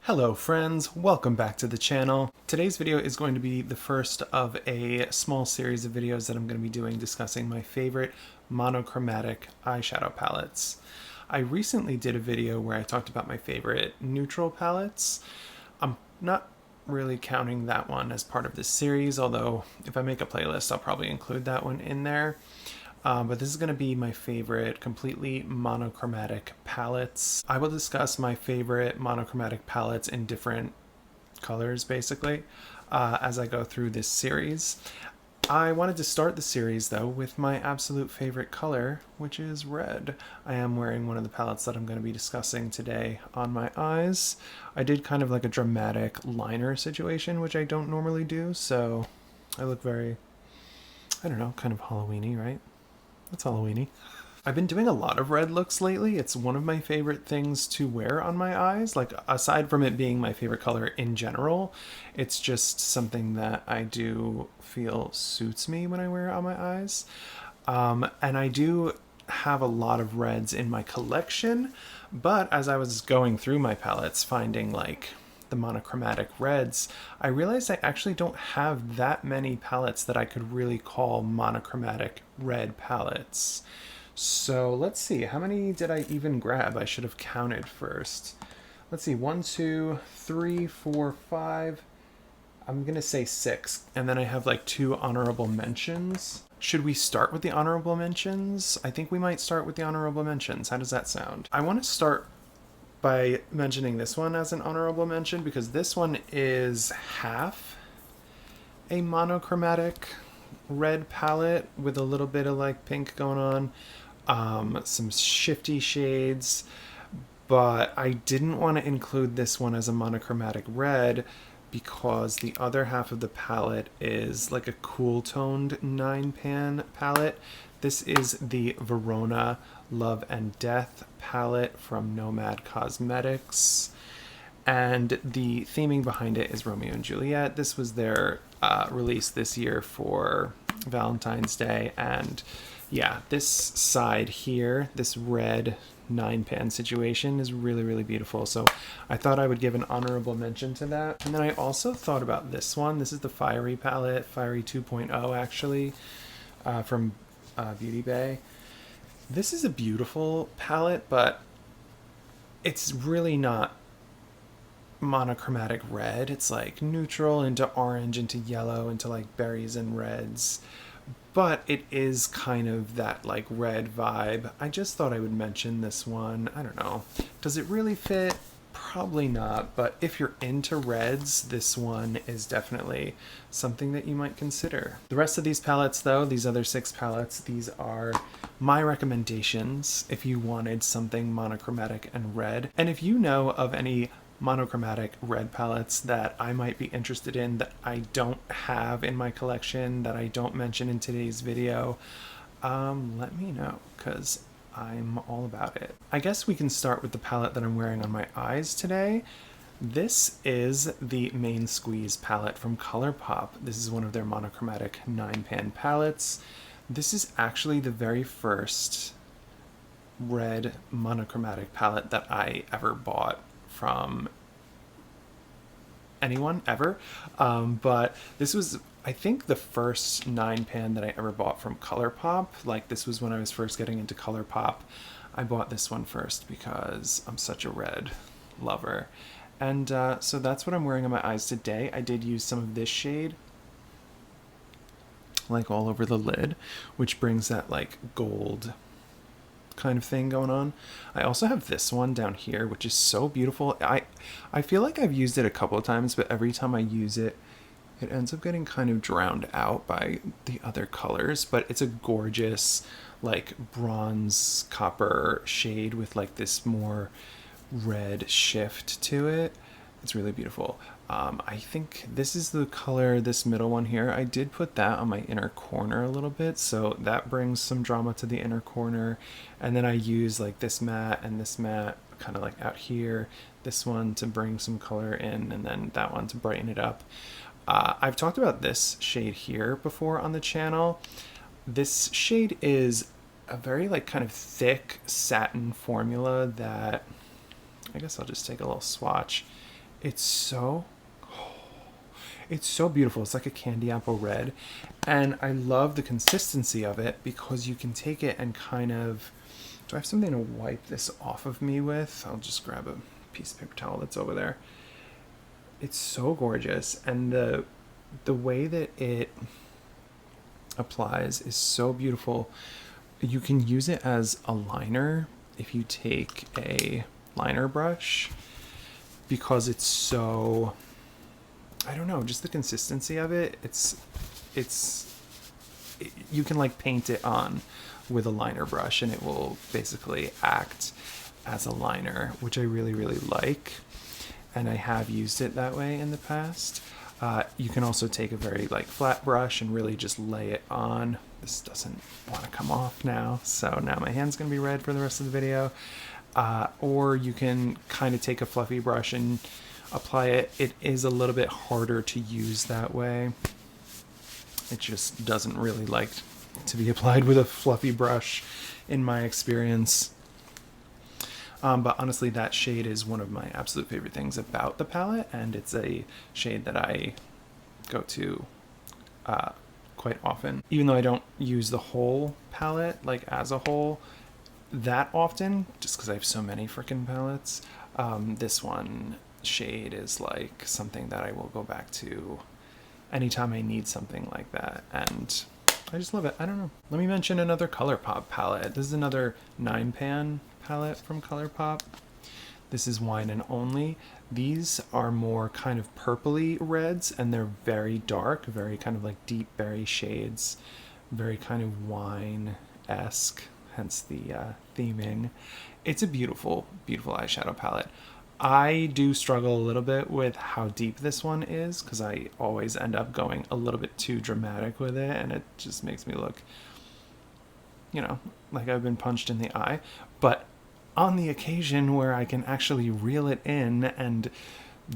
Hello friends, welcome back to the channel. Today's video is going to be the first of a small series of videos that I'm going to be doing discussing my favorite monochromatic eyeshadow palettes. I recently did a video where I talked about my favorite neutral palettes. I'm not really counting that one as part of this series, although if I make a playlist I'll probably include that one in there. But this is going to be my favorite completely monochromatic palettes. I will discuss my favorite monochromatic palettes in different colors, basically, as I go through this series. I wanted to start the series, though, with my absolute favorite color, which is red. I am wearing one of the palettes that I'm going to be discussing today on my eyes. I did kind of like a dramatic liner situation, which I don't normally do, so I look very, I don't know, kind of Halloween-y, right? That's Halloween-y. I've been doing a lot of red looks lately. It's one of my favorite things to wear on my eyes. Like, aside from it being my favorite color in general, it's just something that I do feel suits me when I wear it on my eyes. And I do have a lot of reds in my collection, but as I was going through my palettes, finding like the monochromatic reds, I realized I actually don't have that many palettes that I could really call monochromatic red palettes. So let's see, how many did I even grab? I should have counted first. Let's see, 1, 2, 3, 4, 5. I'm gonna say 6. And then I have like 2 honorable mentions. Should we start with the honorable mentions? I think we might start with the honorable mentions. How does that sound? I want to start by mentioning this one as an honorable mention because this one is half a monochromatic red palette with a little bit of like pink going on, some shifty shades, but I didn't want to include this one as a monochromatic red because the other half of the palette is like a cool toned 9-pan palette. This is the Verona Love and Death palette from Nomad Cosmetics, and the theming behind it is Romeo and Juliet. This was their release this year for Valentine's Day, and yeah, this side here, this red 9-pan situation is really, really beautiful. So I thought I would give an honorable mention to that. And then I also thought about this one. This is the Fiery palette, Fiery 2.0 actually, from Beauty Bay. This is a beautiful palette, but it's really not monochromatic red. It's like neutral into orange, into yellow, into like berries and reds. But it is kind of that like red vibe. I just thought I would mention this one. I don't know. Does it really fit? Probably not, but if you're into reds, this one is definitely something that you might consider. The rest of these palettes though, these other 6 palettes, these are my recommendations if you wanted something monochromatic and red. And if you know of any monochromatic red palettes that I might be interested in that I don't have in my collection, that I don't mention in today's video, let me know, because I'm all about it. I guess we can start with the palette that I'm wearing on my eyes today. This is the Main Squeeze palette from ColourPop. This is one of their monochromatic 9-pan palettes. This is actually the very first red monochromatic palette that I ever bought from anyone ever, but this was, I think, the first 9-pan that I ever bought from ColourPop. Like, this was when I was first getting into ColourPop. I bought this one first because I'm such a red lover, and so that's what I'm wearing on my eyes today. I did use some of this shade like all over the lid, which brings that like gold kind of thing going on. I also have this one down here, which is so beautiful. I feel like I've used it a couple of times, but every time I use it, it ends up getting kind of drowned out by the other colors. But it's a gorgeous like bronze copper shade with like this more red shift to it. It's really beautiful. I think this is the color, this middle one here. I did put that on my inner corner a little bit, so that brings some drama to the inner corner. And then I use like this matte and this matte kind of like out here, this one to bring some color in, and then that one to brighten it up. I've talked about this shade here before on the channel. This shade is a very like kind of thick satin formula that, I guess I'll just take a little swatch It's so, it's so beautiful. It's like a candy apple red. And I love the consistency of it because you can take it and kind of, do I have something to wipe this off of me with? I'll just grab a piece of paper towel that's over there. It's so gorgeous. And the way that it applies is so beautiful. You can use it as a liner if you take a liner brush, because it's so, I don't know, just the consistency of it. You can like paint it on with a liner brush and it will basically act as a liner, which I really, really like. And I have used it that way in the past. You can also take a very like flat brush and really just lay it on. This doesn't want to come off now, so now my hand's gonna be red for the rest of the video. Or you can kind of take a fluffy brush and apply it. It is a little bit harder to use that way. It just doesn't really like to be applied with a fluffy brush in my experience. But honestly, that shade is one of my absolute favorite things about the palette, and it's a shade that I go to quite often. Even though I don't use the whole palette, like as a whole, that often, just because I have so many freaking palettes, this one shade is like something that I will go back to anytime I need something like that, and I just love it. I don't know. Let me mention another ColourPop palette. This is another 9-pan palette from ColourPop. This is Wine and Only. These are more kind of purpley reds, and they're very dark, very kind of like deep berry shades, very kind of wine-esque, hence the theming. It's a beautiful, beautiful eyeshadow palette. I do struggle a little bit with how deep this one is because I always end up going a little bit too dramatic with it, and it just makes me look, you know, like I've been punched in the eye. But on the occasion where I can actually reel it in and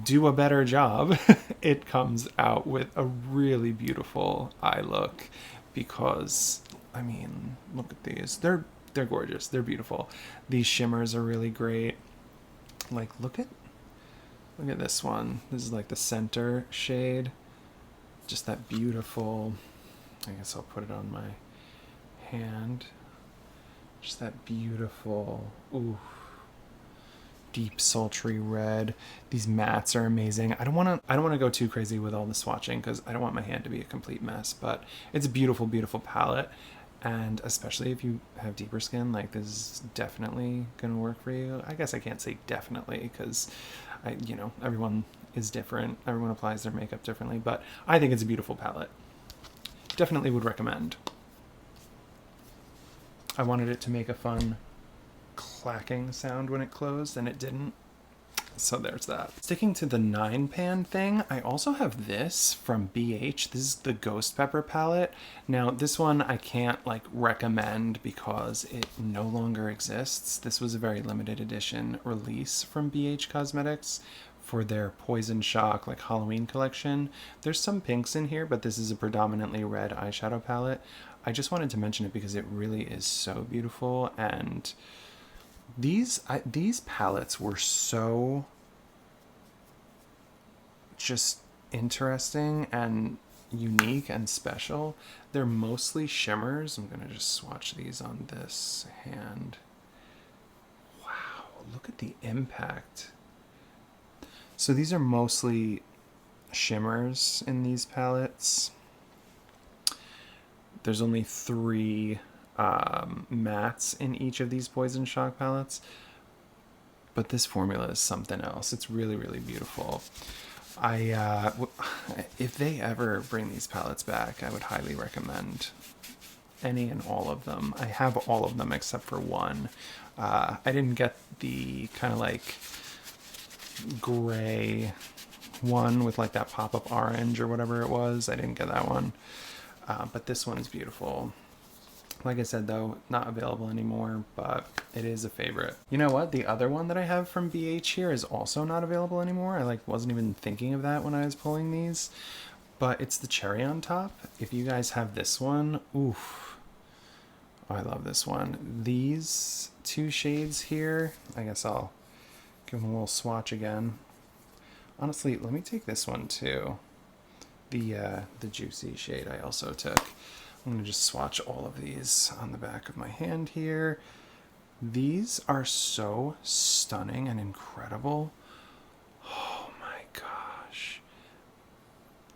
do a better job, it comes out with a really beautiful eye look, because, I mean, look at these. They're gorgeous. They're beautiful. These shimmers are really great. Like, look at this one. This is like the center shade. Just that beautiful, I guess I'll put it on my hand. Just that beautiful, ooh, deep sultry red. These mattes are amazing. I don't want to go too crazy with all the swatching because I don't want my hand to be a complete mess, but it's a beautiful, beautiful palette. And especially if you have deeper skin, like, this is definitely gonna work for you. I guess I can't say definitely because you know, everyone is different. Everyone applies their makeup differently, but I think it's a beautiful palette. Definitely would recommend. I wanted it to make a fun clacking sound when it closed, and it didn't. So there's that. Sticking to the 9-pan thing, I also have this from BH. This is the Ghost Pepper palette. Now, this one I can't like recommend because it no longer exists. This was a very limited edition release from BH Cosmetics for their Poison Shock like Halloween collection. There's some pinks in here, but this is a predominantly red eyeshadow palette. I just wanted to mention it because it really is so beautiful, and these palettes were so just interesting and unique and special. They're mostly shimmers. I'm gonna just swatch these on this hand. Wow, look at the impact. So these are mostly shimmers in these palettes. There's only 3 mattes in each of these Poison Shock palettes, but this formula is something else. It's really, really beautiful. If they ever bring these palettes back, I would highly recommend any and all of them. I have all of them except for one. I didn't get the kind of like gray one with like that pop-up orange or whatever it was. I didn't get that one. But this one is beautiful. Like I said, though, not available anymore, but it is a favorite. You know what? The other one that I have from BH here is also not available anymore. I like wasn't even thinking of that when I was pulling these, but it's the Cherry on Top. If you guys have this one, oof, I love this one. These 2 shades here, I guess I'll give them a little swatch again. Honestly, let me take this one too. The juicy shade I also took. I'm gonna just swatch all of these on the back of my hand here. These are so stunning and incredible. Oh my gosh.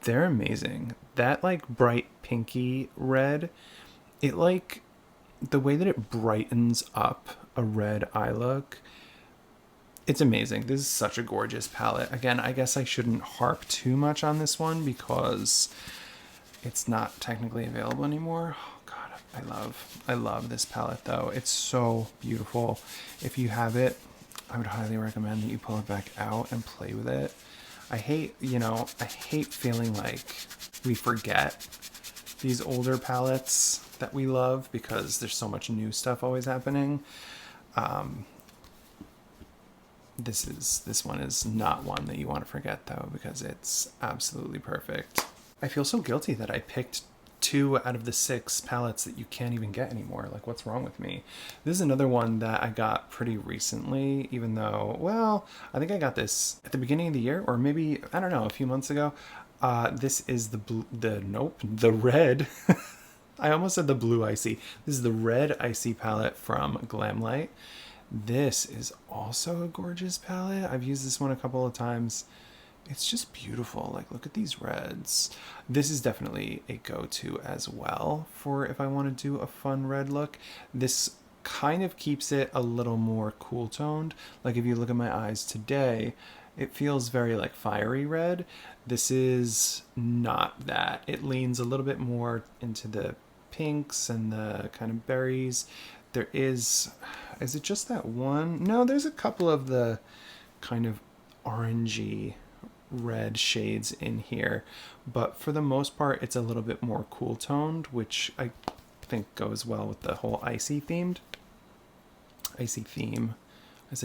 They're amazing. That like bright pinky red, it like, the way that it brightens up a red eye look, it's amazing. This is such a gorgeous palette. Again, I guess I shouldn't harp too much on this one because it's not technically available anymore. Oh god, I love this palette though. It's so beautiful. If you have it, I would highly recommend that you pull it back out and play with it. I hate, I hate feeling like we forget these older palettes that we love because there's so much new stuff always happening. This one is not one that you want to forget though, because it's absolutely perfect. I feel so guilty that I picked 2 out of the 6 palettes that you can't even get anymore. Like, what's wrong with me? This is another one that I got pretty recently, even though, well, I think I got this at the beginning of the year, or maybe, I don't know, a few months ago. This is the red. I almost said the blue icy. This is the red icy palette from Glamlight. This is also a gorgeous palette. I've used this one a couple of times. It's just beautiful. Like, look at these reds. This is definitely a go-to as well for if I want to do a fun red look. This kind of keeps it a little more cool toned. Like, if you look at my eyes today, it feels very like fiery red. This is not that. It leans a little bit more into the pinks and the kind of berries. There is it just that one? No, there's a couple of the kind of orangey red shades in here, but for the most part it's a little bit more cool toned, which I think goes well with the whole icy theme. I said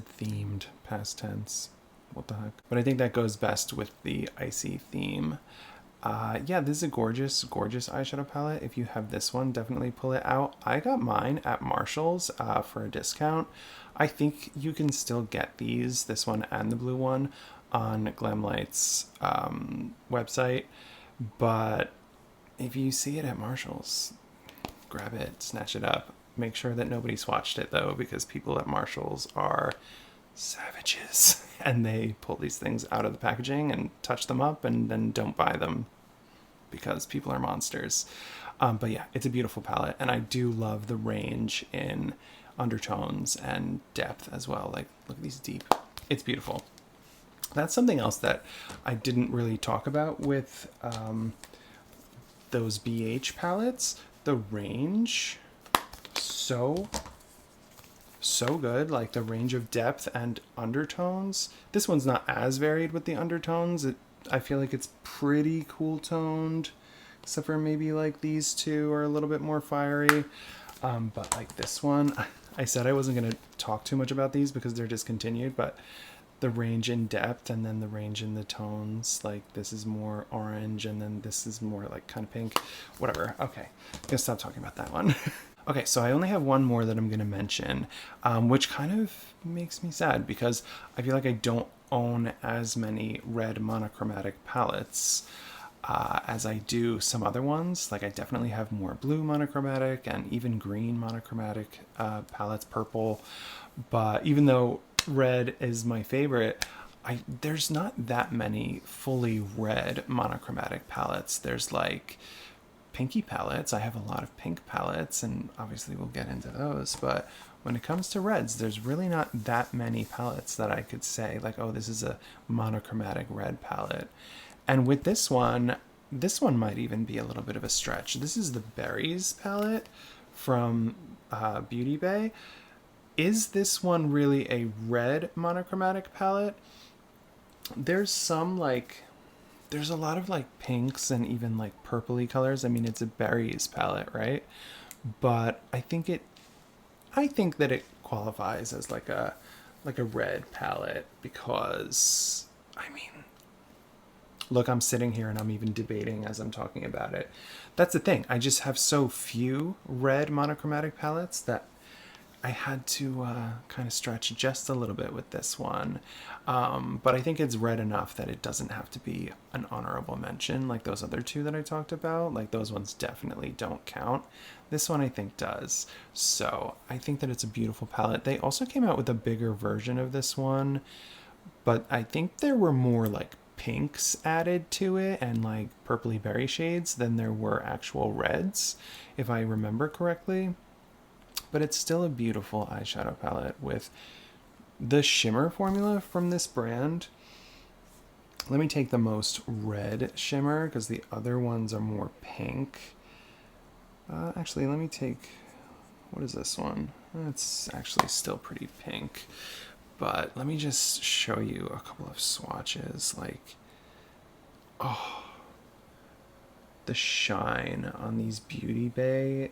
themed, past tense, what the heck. But I think that goes best with the icy theme. Yeah, this is a gorgeous eyeshadow palette. If you have this one, definitely pull it out. I got mine at Marshall's for a discount. I think you can still get this one and the blue one, on Glamlight's website. But if you see it at Marshall's, grab it, snatch it up. Make sure that nobody swatched it though, because people at Marshall's are savages and they pull these things out of the packaging and touch them up and then don't buy them because people are monsters. But yeah, it's a beautiful palette, and I do love the range in undertones and depth as well. Like, look at these deep. It's beautiful. That's something else that I didn't really talk about with those BH palettes. The range, so good. Like, the range of depth and undertones. This one's not as varied with the undertones. I feel like it's pretty cool toned, except for maybe like these two are a little bit more fiery. But like this one, I said I wasn't going to talk too much about these because they're discontinued, but the range in depth and then the range in the tones, like this is more orange and then this is more like kind of pink, whatever. Okay, I'm gonna stop talking about that one. Okay, so I only have one more that I'm gonna mention, which kind of makes me sad because I feel like I don't own as many red monochromatic palettes as I do some other ones. Like, I definitely have more blue monochromatic and even green monochromatic palettes, purple. But even though red is my favorite, there's not that many fully red monochromatic palettes. There's like pinky palettes. I have a lot of pink palettes, and obviously we'll get into those. But when it comes to reds, there's really not that many palettes that I could say like, oh, this is a monochromatic red palette. And with this one might even be a little bit of a stretch. This is the Berries palette from Beauty Bay. Is this one really a red monochromatic palette? There's some like, there's a lot of like pinks and even like purpley colors. I mean, it's a Berries palette, right? But I think that it qualifies as like a red palette because, I mean, look, I'm sitting here and I'm even debating as I'm talking about it. That's the thing. I just have so few red monochromatic palettes that I had to kind of stretch just a little bit with this one. But I think it's red enough that it doesn't have to be an honorable mention like those other two that I talked about. Like those ones definitely don't count. This one I think does. So I think that it's a beautiful palette. They also came out with a bigger version of this one, but I think there were more like pinks added to it and like purpley berry shades than there were actual reds, if I remember correctly. But it's still a beautiful eyeshadow palette with the shimmer formula from this brand. Let me take the most red shimmer because the other ones are more pink. Actually, let me take, what is this one? It's actually still pretty pink. But let me just show you a couple of swatches. Like, oh, the shine on these Beauty Bay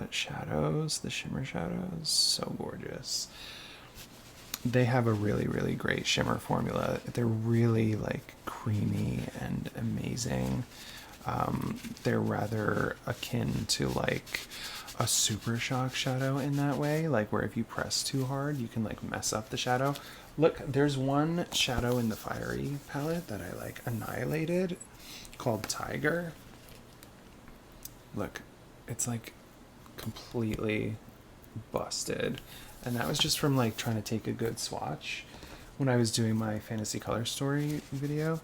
shadows, the shimmer shadows, so gorgeous. They have a really, really great shimmer formula. They're really like creamy and amazing. They're rather akin to like a Super Shock shadow in that way, like where if you press too hard you can like mess up the shadow. Look, there's one shadow in the Fiery palette that I like annihilated called Tiger. Look, it's like completely busted, and that was just from like trying to take a good swatch when I was doing my fantasy color story video.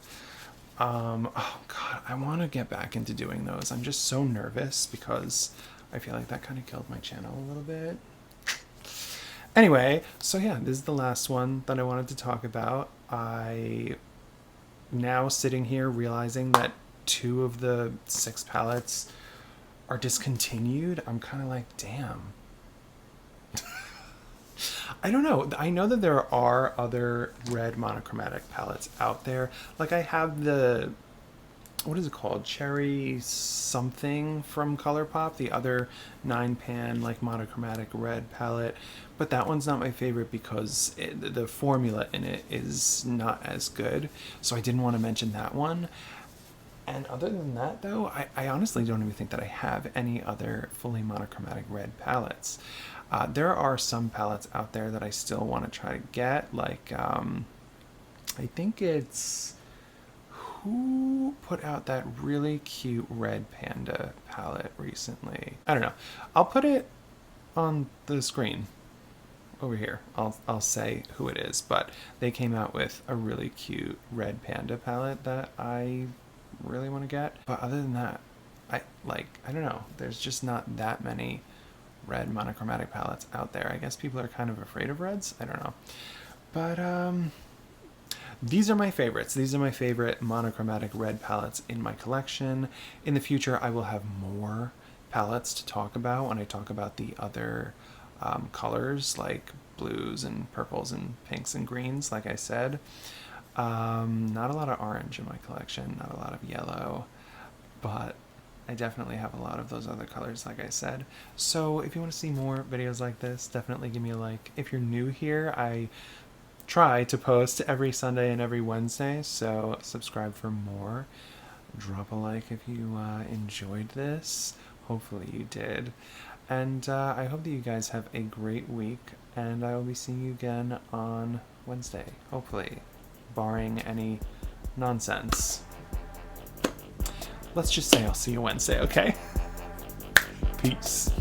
Oh god, I want to get back into doing those. I'm just so nervous because I feel like that kind of killed my channel a little bit. Anyway, so yeah, this is the last one that I wanted to talk about. I now sitting here realizing that 2 of the 6 palettes are discontinued. I'm kind of like, damn. I don't know. I know that there are other red monochromatic palettes out there. Like I have the, what is it called? Cherry something from ColourPop, the other 9-pan like monochromatic red palette. But that one's not my favorite because the formula in it is not as good. So I didn't want to mention that one. And other than that, though, I honestly don't even think that I have any other fully monochromatic red palettes. There are some palettes out there that I still want to try to get, like, I think it's, who put out that really cute red panda palette recently? I don't know. I'll put it on the screen over here. I'll say who it is, but they came out with a really cute red panda palette that I really want to get. But other than that, I don't know, there's just not that many red monochromatic palettes out there. I guess people are kind of afraid of reds, I don't know. But these are my favorites. These are my favorite monochromatic red palettes in my collection. In the future I will have more palettes to talk about when I talk about the other colors like blues and purples and pinks and greens, like I said. Not a lot of orange in my collection, not a lot of yellow, but I definitely have a lot of those other colors, like I said. So if you want to see more videos like this, definitely give me a like. If you're new here, I try to post every Sunday and every Wednesday, so subscribe for more. Drop a like if you enjoyed this. Hopefully you did. And I hope that you guys have a great week, and I will be seeing you again on Wednesday, hopefully, barring any nonsense. Let's just say I'll see you Wednesday, okay? Peace.